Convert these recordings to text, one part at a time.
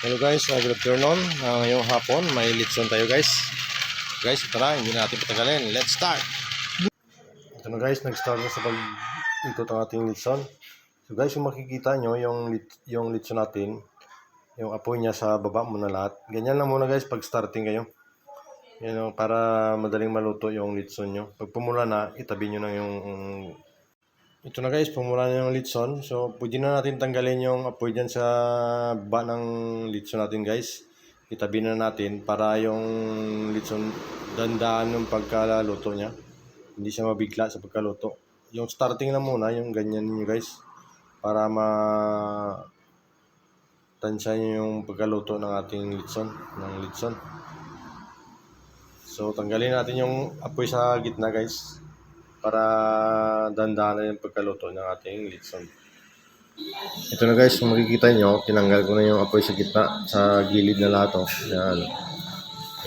Hello guys, good afternoon. Ngayong hapon, may litson tayo guys. Guys, tara, hindi na natin patagalin. Let's start! Ito na guys, nag-start na sa pag-ikot ang ating litson. So guys, kung makikita nyo, yung litson natin, yung apoy niya sa baba muna lahat. Ganyan lang muna guys, pag starting kayo. Para madaling maluto yung litson nyo. Pag pumula na, itabi nyo na yung ito na guys, pumula na yung litson. So, pwede na natin tanggalin yung apoy dyan sa baba ng litson natin guys. Itabi na natin para yung litson dandaan ng pagkalaluto niya. Hindi siya mabigla sa pagkaluto. Yung starting na muna, yung ganyan niyo guys. Para tansya nyo yung pagkaluto ng ating litson. So, tanggalin natin yung apoy sa gitna guys. Para dandanan yung pagkaluto ng ating litson. Ito na guys, kung makikita nyo, tinanggal ko na yung apoy sa gitna, sa gilid na lahat. Yan.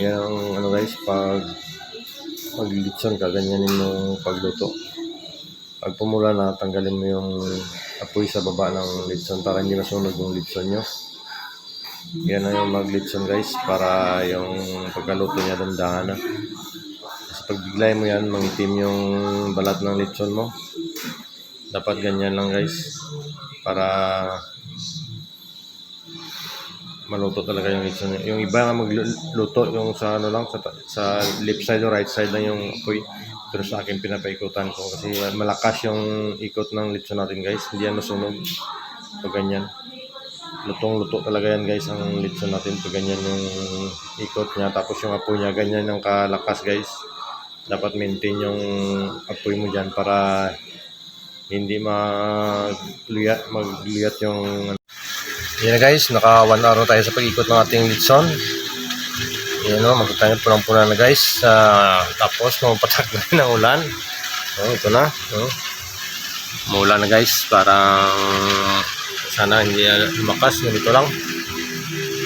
Yan ang guys, pag litson ka, ganyanin mo pagluto. Pag pumula na, tanggalin mo yung apoy sa baba ng litson para hindi masunog yung litson nyo. Yan na yung mag-litson guys, para yung pagkaluto niya dandahan na. Pag biglay mo yan, mangitim yung balat ng litson mo. Dapat ganyan lang guys. Para maluto talaga yung litson. Yung iba nga magluto yung sa sa left side o right side lang yung apoy. Pero sa akin pinapaikutan ko kasi malakas yung ikot ng litson natin guys. Hindi yan masunog. Pag ganyan. Lutong-luto talaga yan guys ang litson natin. Pag ganyan yung ikot niya. Tapos yung apoy niya ganyan yung kalakas guys. Dapat maintain yung apoy mo dyan para hindi magluyat yung yan guys, naka 1 hour tayo sa pag-ikot ng ating litson. Yan makita nyo pulang-pula na guys. Tapos mapatak na rin ang ulan. Ito na. Maulan na guys. Parang sana hindi lumakas. Ganito lang.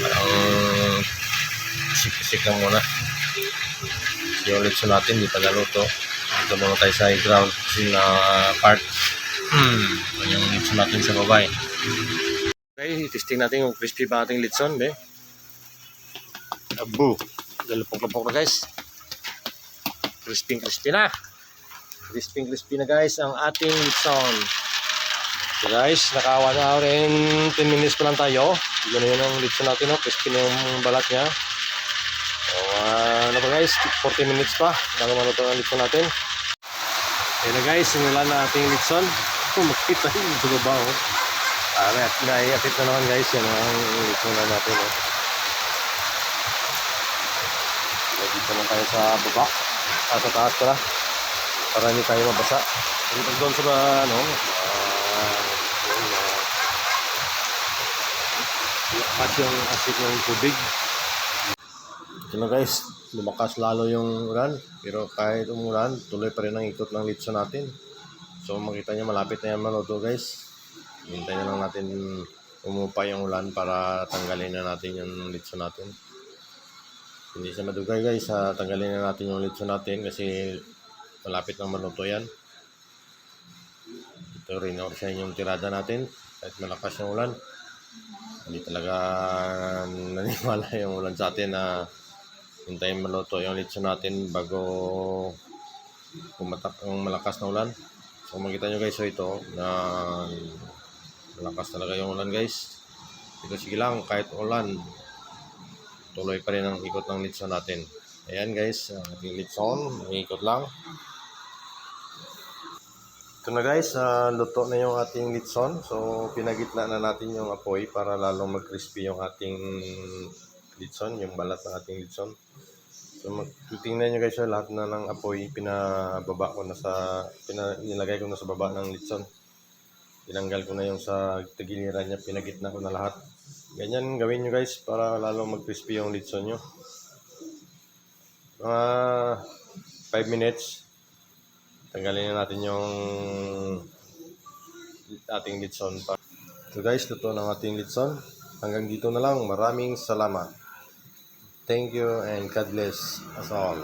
Parang isik-isik lang muna. Yung litson natin hindi pa naluto. Dito muna tayo sa ground na part. Yung litson natin sa baba eh. Okay, testing natin yung crispy pa ating litson eh. Abo, galupok-lupok na guys. Crispy na. Crispy na guys ang ating litson. So guys, naka 1 hour and 10 minutes pa lang tayo. Yun na yun ang litson natin, crispy na yung balat niya. So, ano pa guys, 40 minutes pa bago maluto ang litson natin. Ayan na guys, simulan na ating litson. Makita yung sa baba naiakit na naman guys, yan ang litson na natin. Dito naman tayo sa baba, sa taas pala, para hindi tayo mabasa. Dito doon sa lakas yung asik ng tubig. Ito na guys, lumakas lalo yung ulan, pero kahit umulan, tuloy pa rin ang ikot ng litson natin. So makita nyo, malapit na yan maluto guys. Hintayin na lang natin umupa yung ulan para tanggalin na natin yung litson natin. Hindi siya madugay guys, tanggalin na natin yung litson natin kasi malapit na maluto yan. Ito rin yung tirada natin kahit malakas yung ulan. Hindi talaga naniwala yung ulan sa atin na hintayin maluto yung litson natin bago pumatak yung malakas na ulan. So makita nyo guys, ito na malakas talaga yung ulan guys. Pero sige lang, kahit ulan, tuloy pa rin ang ikot ng litson natin. Ayan guys, ang ating litson, ikot lang. Ito na guys, luto na yung ating litson. So pinagitna na natin yung apoy para lalong mag-crispy yung ating litson, yung balat ng ating litson. So tingnan nyo guys, lahat na ng apoy nilagay ko na sa baba ng litson. Tinanggal ko na yung sa tagiliran niya, pinagitna ko na lahat. Ganyan gawin nyo guys para lalong mag-crispy yung litson nyo. 5 minutes. Tanggalin na natin yung ating litson. So guys, luto ng ating litson. Hanggang dito na lang. Maraming salamat. Thank you and God bless us all.